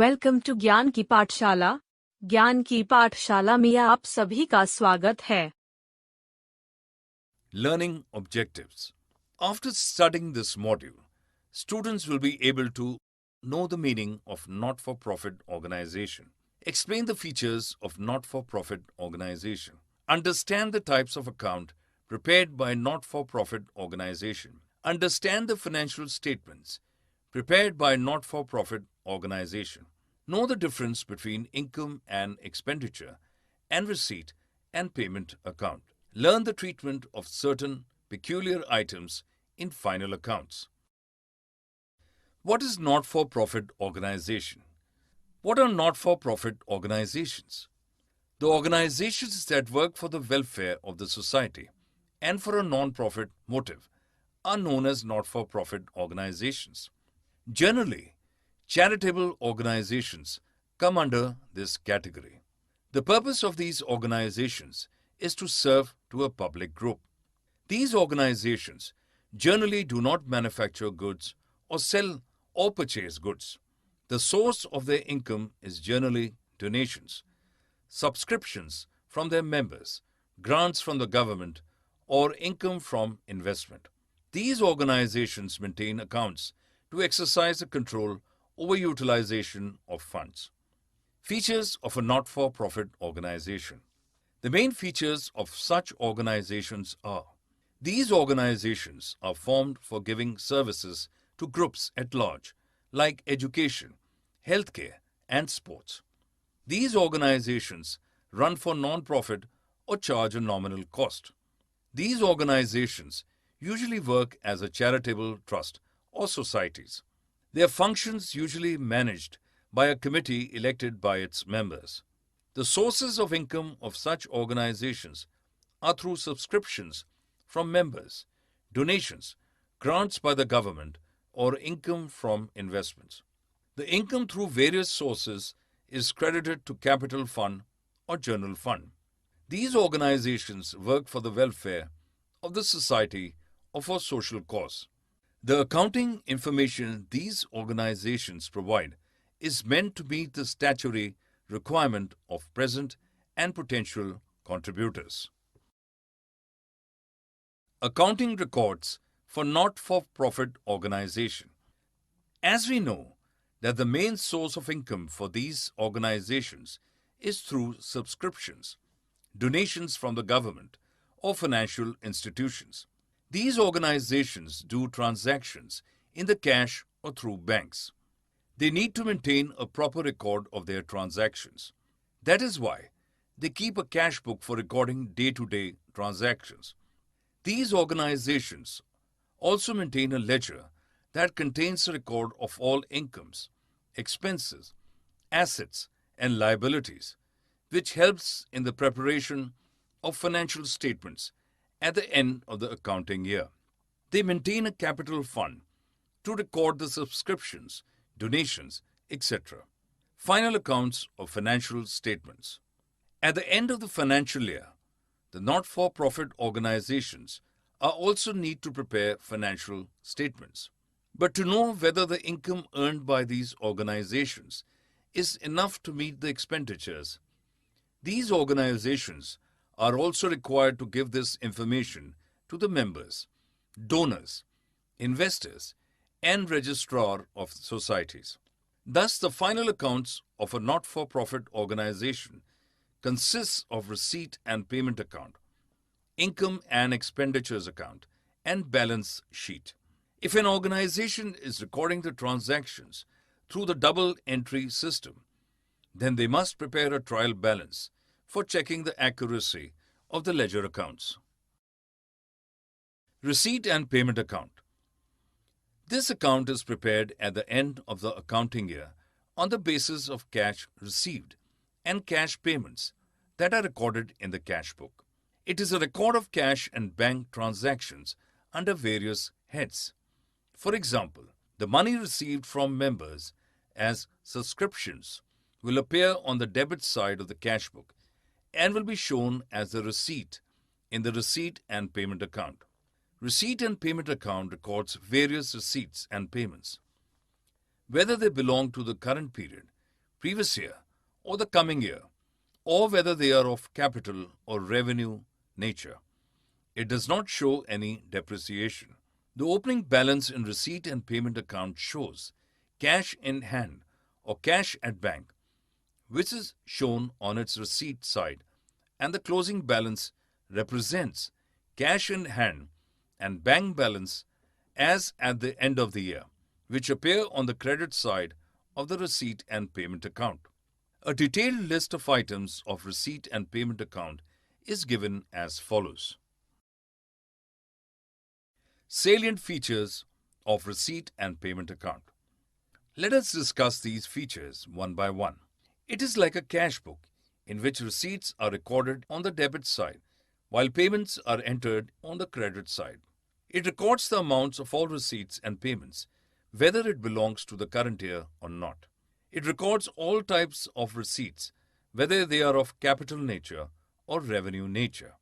Welcome to ज्ञान की पाठशाला। ज्ञान की पाठशाला में आप सभी का स्वागत है। Learning objectives. After studying this module, students will be able to know the meaning of not-for-profit organization, explain the features of not-for-profit organization, understand the types of account prepared by not-for-profit organization, understand the financial statements prepared by not-for-profit organization, know the difference between income and expenditure and receipt and payment account. Learn the treatment of certain peculiar items in final accounts. What is not-for-profit organization? What are not-for-profit organizations? The organizations that work for the welfare of the society and for a non-profit motive are known as not-for-profit organizations. Generally, charitable organizations come under this category. The purpose of these organizations is to serve to a public group. These organizations generally do not manufacture goods or sell or purchase goods. The source of their income is generally donations, subscriptions from their members, grants from the government, or income from investment. These organizations maintain accounts to exercise a control over utilization of funds. Features of a not-for-profit organization. The main features of such organizations are: these organizations are formed for giving services to groups at large, like education, healthcare, and sports. These organizations run for non-profit or charge a nominal cost. These organizations usually work as a charitable trust or societies. Their functions usually managed by a committee elected by its members. The sources of income of such organizations are through subscriptions from members, donations, grants by the government, or income from investments. The income through various sources is credited to capital fund or general fund. These organizations work for the welfare of the society or for social cause. The accounting information these organizations provide is meant to meet the statutory requirement of present and potential contributors. Accounting records for not-for-profit organization. As we know that the main source of income for these organizations is through subscriptions, donations from the government, or financial institutions. These organizations do transactions in the cash or through banks. They need to maintain a proper record of their transactions. That is why they keep a cash book for recording day-to-day transactions. These organizations also maintain a ledger that contains a record of all incomes, expenses, assets, and liabilities, which helps in the preparation of financial statements at the end of the accounting year. They maintain a capital fund to record the subscriptions, donations, etc. Final accounts of financial statements. At the end of the financial year, the not-for-profit organizations are also need to prepare financial statements. But to know whether the income earned by these organizations is enough to meet the expenditures, these organizations are also required to give this information to the members, donors, investors, and registrar of societies. Thus, the final accounts of a not-for-profit organization consists of receipt and payment account, income and expenditures account, and balance sheet. If an organization is recording the transactions through the double entry system, then they must prepare a trial balance for checking the accuracy of the ledger accounts. Receipt and payment account. This account is prepared at the end of the accounting year on the basis of cash received and cash payments that are recorded in the cash book. It is a record of cash and bank transactions under various heads. For example, the money received from members as subscriptions will appear on the debit side of the cash book and will be shown as a receipt in the receipt and payment account. Receipt and payment account records various receipts and payments. Whether they belong to the current period, previous year, or the coming year, or whether they are of capital or revenue nature. It does not show any depreciation. The opening balance in receipt and payment account shows cash in hand or cash at bank, which is shown on its receipt side, and the closing balance represents cash in hand and bank balance as at the end of the year, which appear on the credit side of the receipt and payment account. A detailed list of items of receipt and payment account is given as follows. Salient features of receipt and payment account. Let us discuss these features one by one. It is like a cash book in which receipts are recorded on the debit side while payments are entered on the credit side. It records the amounts of all receipts and payments, whether it belongs to the current year or not. It records all types of receipts, whether they are of capital nature or revenue nature.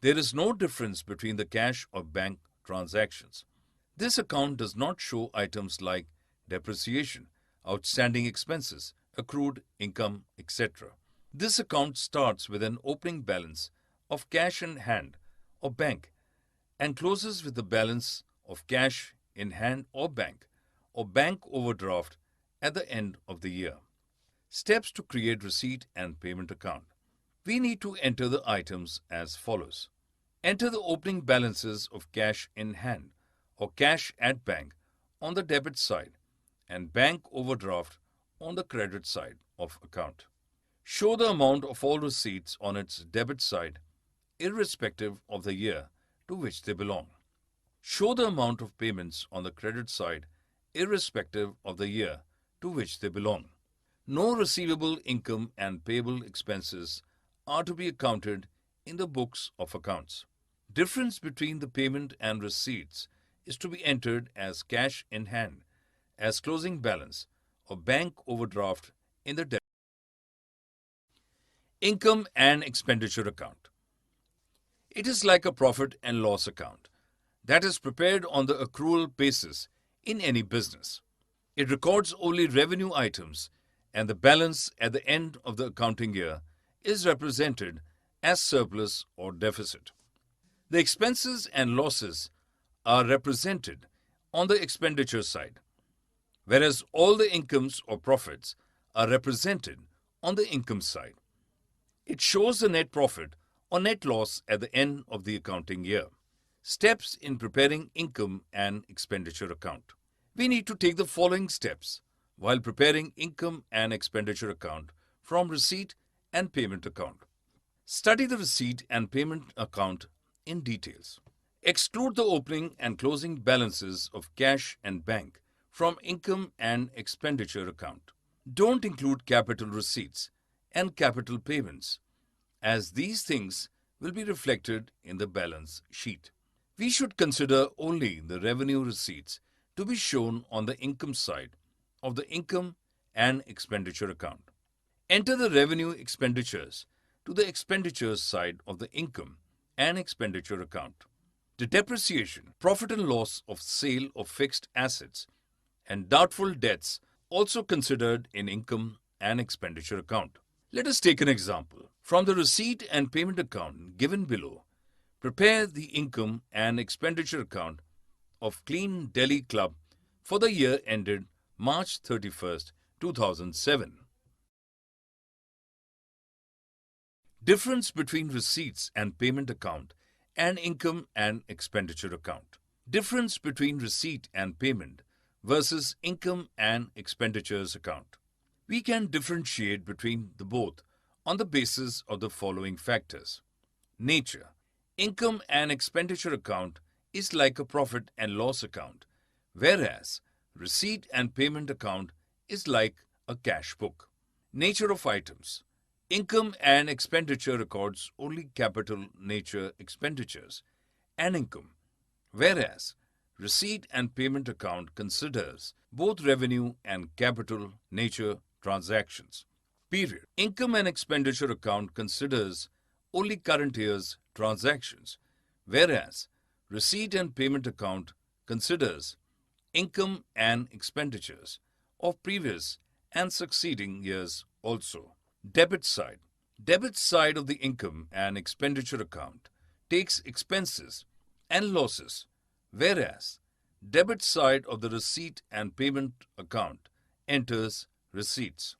There is no difference between the cash or bank transactions. This account does not show items like depreciation, outstanding expenses, accrued income, etc. This account starts with an opening balance of cash in hand or bank and closes with the balance of cash in hand or bank overdraft at the end of the year. Steps to create receipt and payment account. We need to enter the items as follows. Enter the opening balances of cash in hand or cash at bank on the debit side and bank overdraft on the credit side of account. Show the amount of all receipts on its debit side, irrespective of the year to which they belong. Show the amount of payments on the credit side, irrespective of the year to which they belong. No receivable income and payable expenses are to be accounted in the books of accounts. Difference between the payment and receipts is to be entered as cash in hand, as closing balance, or bank overdraft in the debit. Income and expenditure account. It is like a profit and loss account that is prepared on the accrual basis in any business. It records only revenue items, and the balance at the end of the accounting year is represented as surplus or deficit. The expenses and losses are represented on the expenditure side, whereas all the incomes or profits are represented on the income side. It shows the net profit or net loss at the end of the accounting year. Steps in preparing income and expenditure account. We need to take the following steps while preparing income and expenditure account from receipt and payment account. Study the receipt and payment account in details. Exclude the opening and closing balances of cash and bank from income and expenditure account. Don't include capital receipts and capital payments, as these things will be reflected in the balance sheet. We should consider only the revenue receipts to be shown on the income side of the income and expenditure account. Enter the revenue expenditures to the expenditures side of the income and expenditure account. The depreciation, profit and loss of sale of fixed assets, and doubtful debts also considered in income and expenditure account. Let us take an example. From the receipt and payment account given below, prepare the income and expenditure account of Clean Delhi Club for the year ended March 31st, 2007. Difference between receipts and payment account and income and expenditure account. Difference between receipt and payment versus income and expenditures account. We can differentiate between the both on the basis of the following factors. Nature. Income and expenditure account is like a profit and loss account, whereas receipt and payment account is like a cash book. Nature of items. Income and expenditure records only capital nature expenditures and income, whereas receipt and payment account considers both revenue and capital nature transactions. Period. Income and expenditure account considers only current year's transactions, whereas receipt and payment account considers income and expenditures of previous and succeeding years also. Debit side. Debit side of the income and expenditure account takes expenses and losses, whereas debit side of the receipt and payment account enters receipts.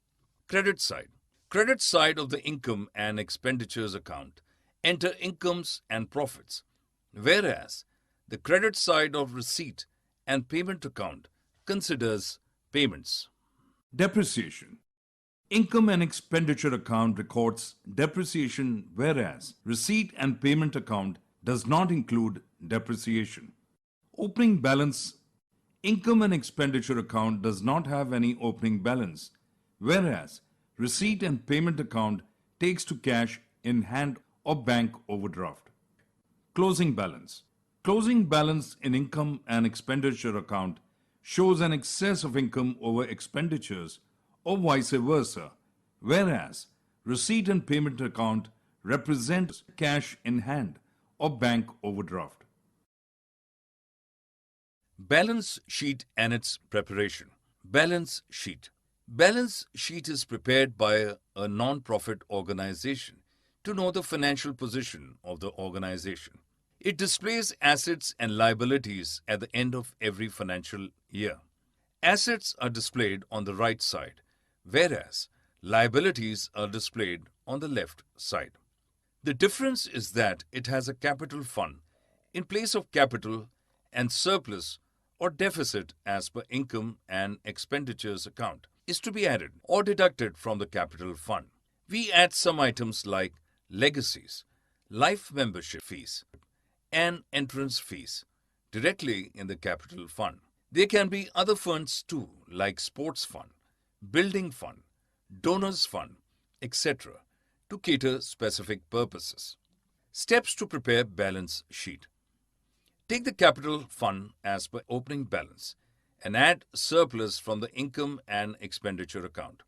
Credit side. Credit side of the income and expenditures account enter incomes and profits, whereas the credit side of receipt and payment account considers payments. Depreciation. Income and expenditure account records depreciation, whereas receipt and payment account does not include depreciation. Opening balance. Income and expenditure account does not have any opening balance, whereas receipt and payment account takes to cash in hand or bank overdraft. Closing balance. Closing balance in income and expenditure account shows an excess of income over expenditures or vice versa, whereas receipt and payment account represents cash in hand or bank overdraft. Balance sheet and its preparation. Balance sheet. Balance sheet is prepared by a non-profit organization to know the financial position of the organization. It displays assets and liabilities at the end of every financial year. Assets are displayed on the right side, whereas liabilities are displayed on the left side. The difference is that it has a capital fund in place of capital and surplus or deficit as per income and expenditures account is to be added or deducted from the capital fund. We add some items like legacies, life membership fees, and entrance fees directly in the capital fund. There can be other funds too, like sports fund, building fund, donors fund, etc., to cater specific purposes. Steps to prepare balance sheet. Take the capital fund as per opening balance and add surplus from the income and expenditure account.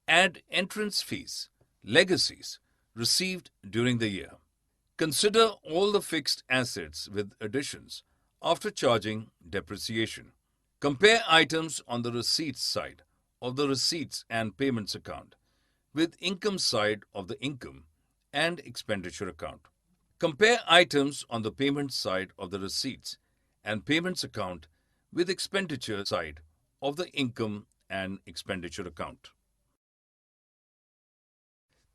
Add entrance fees, legacies received during the year. Consider all the fixed assets with additions after charging depreciation. Compare items on the receipts side of the receipts and payments account with income side of the income and expenditure account. Compare items on the payment side of the receipts and payments account with expenditure side of the income and expenditure account.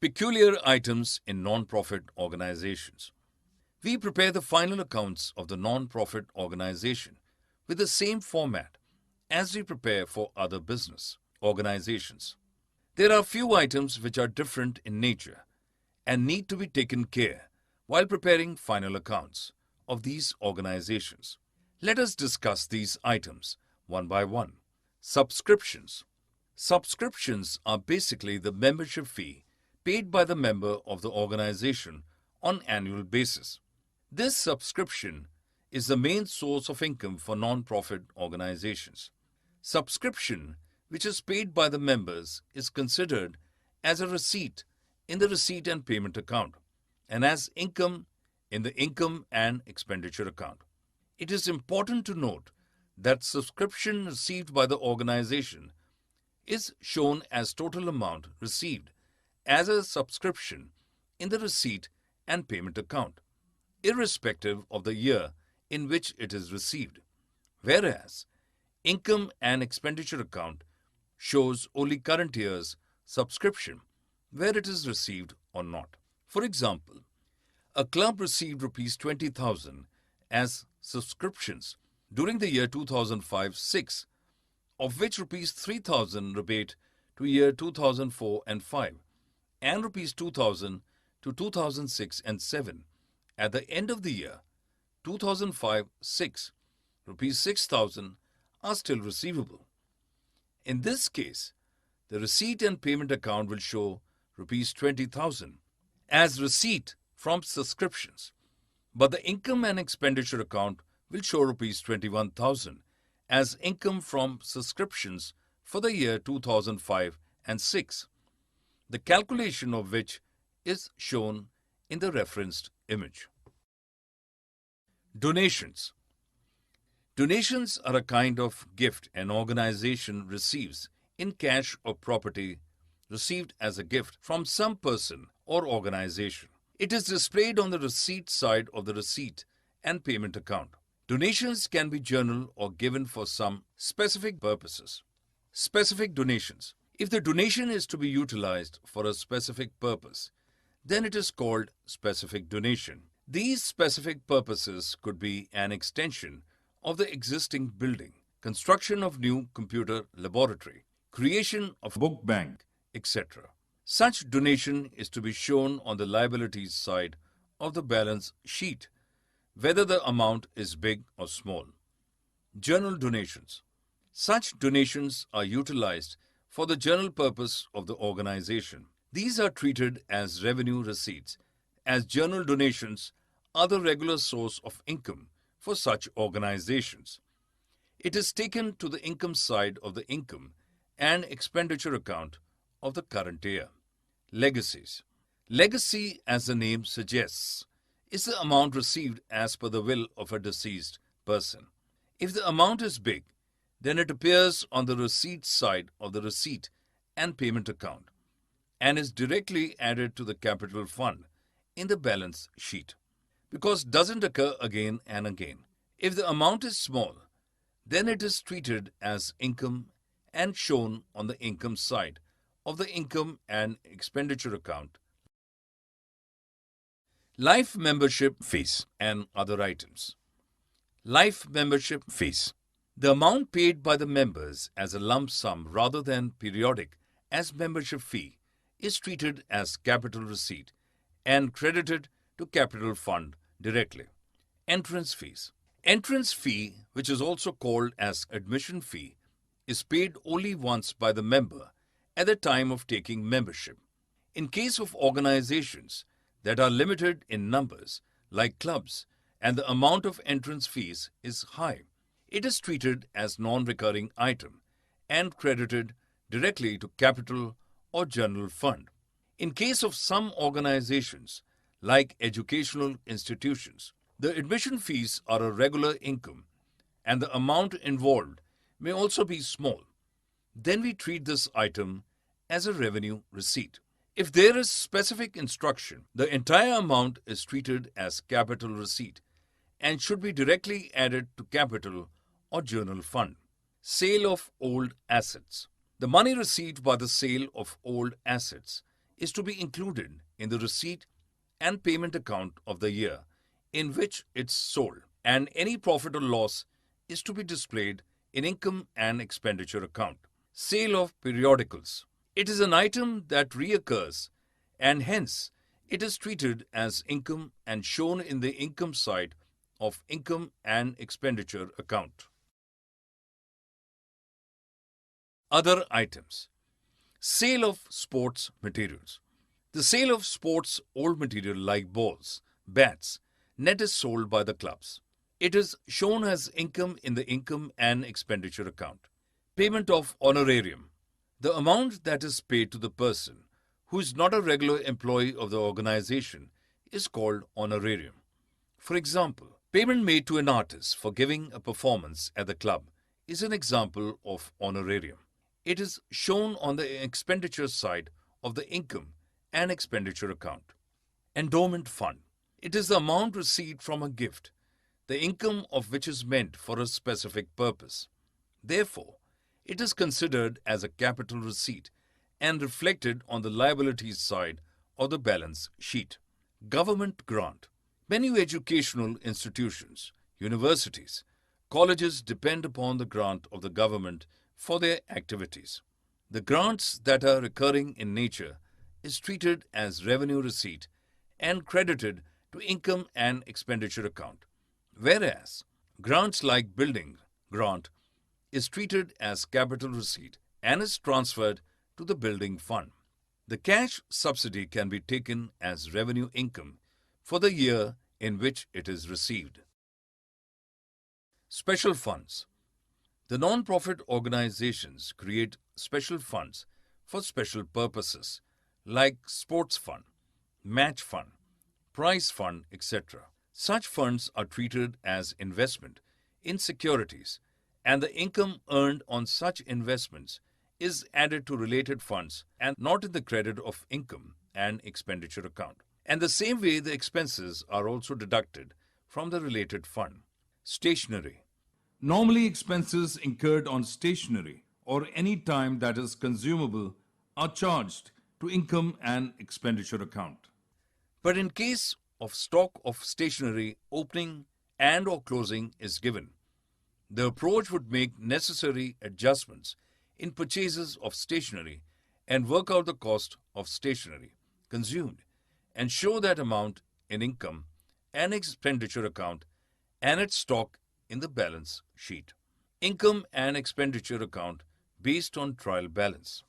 Peculiar items in non-profit organizations. We prepare the final accounts of the non-profit organization with the same format as we prepare for other business organizations. There are few items which are different in nature and need to be taken care while preparing final accounts of these organizations. Let us discuss these items one by one. Subscriptions. Subscriptions are basically the membership fee paid by the member of the organization on annual basis. This subscription is the main source of income for non-profit organizations. Subscription, which is paid by the members, is considered as a receipt in the receipt and payment account and as income in the income and expenditure account. It is important to note that subscription received by the organization is shown as total amount received as a subscription in the receipt and payment account, irrespective of the year in which it is received, whereas income and expenditure account shows only current year's subscription, where it is received or not. For example, a club received Rs 20,000 as subscriptions during the year 2005-06, of which Rs 3,000 rebate to year 2004 and 5, and Rs 2,000 to 2006 and 7. At the end of the year 2005-06, Rs 6,000 are still receivable. In this case, the receipt and payment account will show Rs 20,000 as receipt from subscriptions, but the income and expenditure account will show Rs 21,000 as income from subscriptions for the year 2005 and 6, the calculation of which is shown in the referenced image. Donations. Donations are a kind of gift an organization receives in cash or property received as a gift from some person or organization. It is displayed on the receipt side of the receipt and payment account. Donations can be journal or given for some specific purposes. Specific donations. If the donation is to be utilized for a specific purpose, then it is called specific donation. These specific purposes could be an extension of the existing building, construction of new computer laboratory, creation of book bank, etc. Such donation is to be shown on the liabilities side of the balance sheet, whether the amount is big or small. Journal donations. Such donations are utilized for the general purpose of the organization. These are treated as revenue receipts, as journal donations are the regular source of income for such organizations. It is taken to the income side of the income and expenditure account of the current year. Legacies. Legacy, as the name suggests, is the amount received as per the will of a deceased person. If the amount is big, then it appears on the receipt side of the receipt and payment account and is directly added to the capital fund in the balance sheet, because it doesn't occur again and again. If the amount is small, then it is treated as income and shown on the income side of the income and expenditure account. Life membership fees and other items. Life membership fees. The amount paid by the members as a lump sum rather than periodic as membership fee is treated as capital receipt and credited to capital fund directly. Entrance fees. Entrance fee, which is also called as admission fee, is paid only once by the member at the time of taking membership. In case of organizations that are limited in numbers, like clubs, and the amount of entrance fees is high, it is treated as non-recurring item and credited directly to capital or general fund. In case of some organizations, like educational institutions, the admission fees are a regular income and the amount involved may also be small. Then we treat this item as a revenue receipt. If there is specific instruction, the entire amount is treated as capital receipt and should be directly added to capital or general fund. Sale of old assets. The money received by the sale of old assets is to be included in the receipt and payment account of the year in which it's sold, and any profit or loss is to be displayed in income and expenditure account. Sale of periodicals. It is an item that reoccurs and hence it is treated as income and shown in the income side of income and expenditure account. Other items. Sale of sports materials. The sale of sports old material like balls, bats, net is sold by the clubs. It is shown as income in the income and expenditure account. Payment of honorarium. The amount that is paid to the person who is not a regular employee of the organization is called honorarium. For example, payment made to an artist for giving a performance at the club is an example of honorarium. It is shown on the expenditure side of the income and expenditure account. Endowment fund. It is the amount received from a gift, the income of which is meant for a specific purpose. Therefore, it is considered as a capital receipt and reflected on the liabilities side of the balance sheet. Government grant. Many educational institutions, universities, colleges depend upon the grant of the government for their activities. The grants that are recurring in nature is treated as revenue receipt and credited to income and expenditure account, whereas grants like building grant is treated as capital receipt and is transferred to the building fund. The cash subsidy can be taken as revenue income for the year in which it is received. Special funds. The non-profit organizations create special funds for special purposes like sports fund, match fund, prize fund, etc. Such funds are treated as investment in securities, and the income earned on such investments is added to related funds and not in the credit of income and expenditure account. And the same way, the expenses are also deducted from the related fund. Stationery. Normally, expenses incurred on stationery or any time that is consumable are charged to income and expenditure account. But in case of stock of stationery opening and or closing is given, the approach would make necessary adjustments in purchases of stationery and work out the cost of stationery consumed and show that amount in income and expenditure account and its stock in the balance sheet. Income and expenditure account based on trial balance.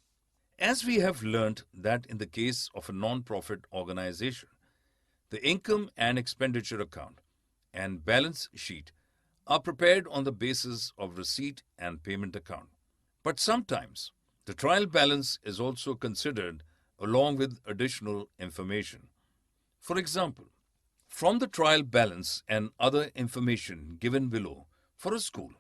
As we have learnt that in the case of a non-profit organization, the income and expenditure account and balance sheet are prepared on the basis of receipt and payment account. But sometimes the trial balance is also considered along with additional information. For example, from the trial balance and other information given below for a school,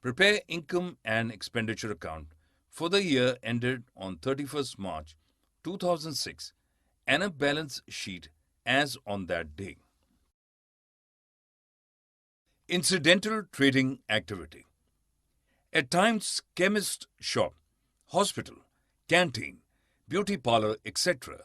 prepare income and expenditure account for the year ended on 31st March 2006 and a balance sheet as on that day. Incidental trading activity. At times, chemist shop, hospital, canteen, beauty parlor, etc.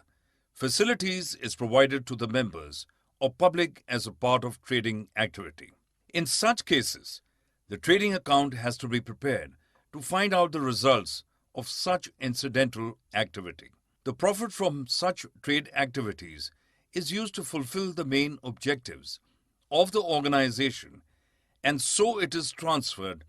facilities is provided to the members or public as a part of trading activity. In such cases, the trading account has to be prepared to find out the results of such incidental activity. The profit from such trade activities is used to fulfill the main objectives of the organization, and so it is transferred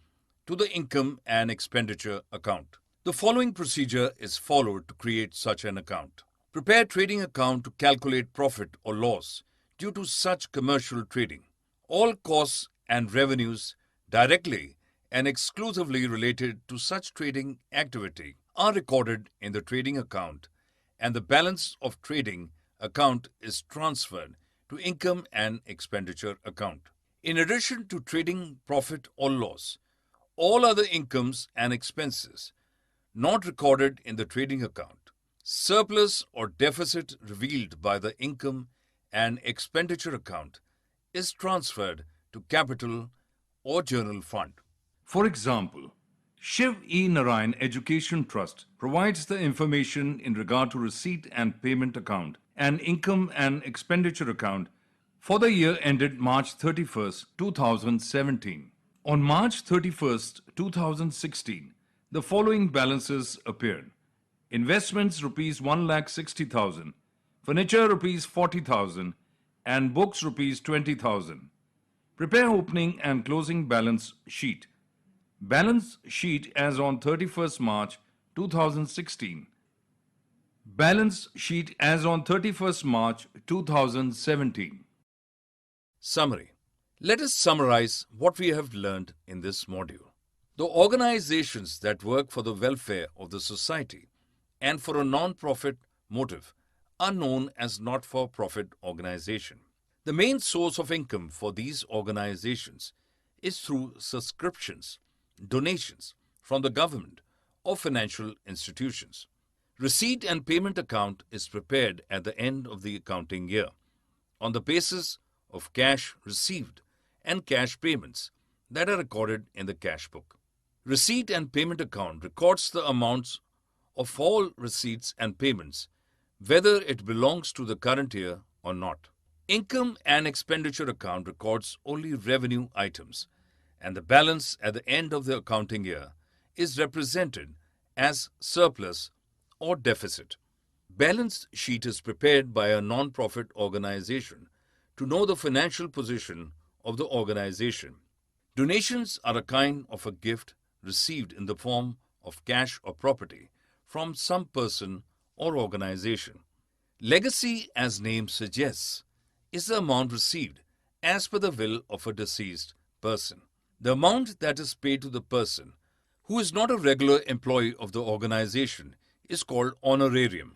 to the income and expenditure account. The following procedure is followed to create such an account. Prepare trading account to calculate profit or loss due to such commercial trading. All costs and revenues directly and exclusively related to such trading activity are recorded in the trading account, and the balance of trading account is transferred to income and expenditure account. In addition to trading profit or loss, all other incomes and expenses not recorded in the trading account, surplus or deficit revealed by the income and expenditure account is transferred to capital or journal fund. For example, Shiv E. Narayan Education Trust provides the information in regard to receipt and payment account and income and expenditure account for the year ended March 31st, 2017. On March 31st, 2016, the following balances appeared. Investments rupees 1,60,000, furniture rupees 40,000 and books rupees 20,000. Prepare opening and closing balance sheet. Balance sheet as on 31st March 2016. Balance sheet as on 31st March 2017. Summary. Let us summarize what we have learned in this module. The organizations that work for the welfare of the society and for a non-profit motive are known as not-for-profit organization. The main source of income for these organizations is through subscriptions, donations from the government or financial institutions. Receipt and payment account is prepared at the end of the accounting year on the basis of cash received and cash payments that are recorded in the cash book. Receipt and payment account records the amounts of all receipts and payments, whether it belongs to the current year or not. Income and expenditure account records only revenue items, and the balance at the end of the accounting year is represented as surplus or deficit. Balance sheet is prepared by a non-profit organization to know the financial position of the organization. Donations are a kind of a gift received in the form of cash or property from some person or organization. Legacy, as name suggests, is the amount received as per the will of a deceased person. The amount that is paid to the person who is not a regular employee of the organization is called honorarium.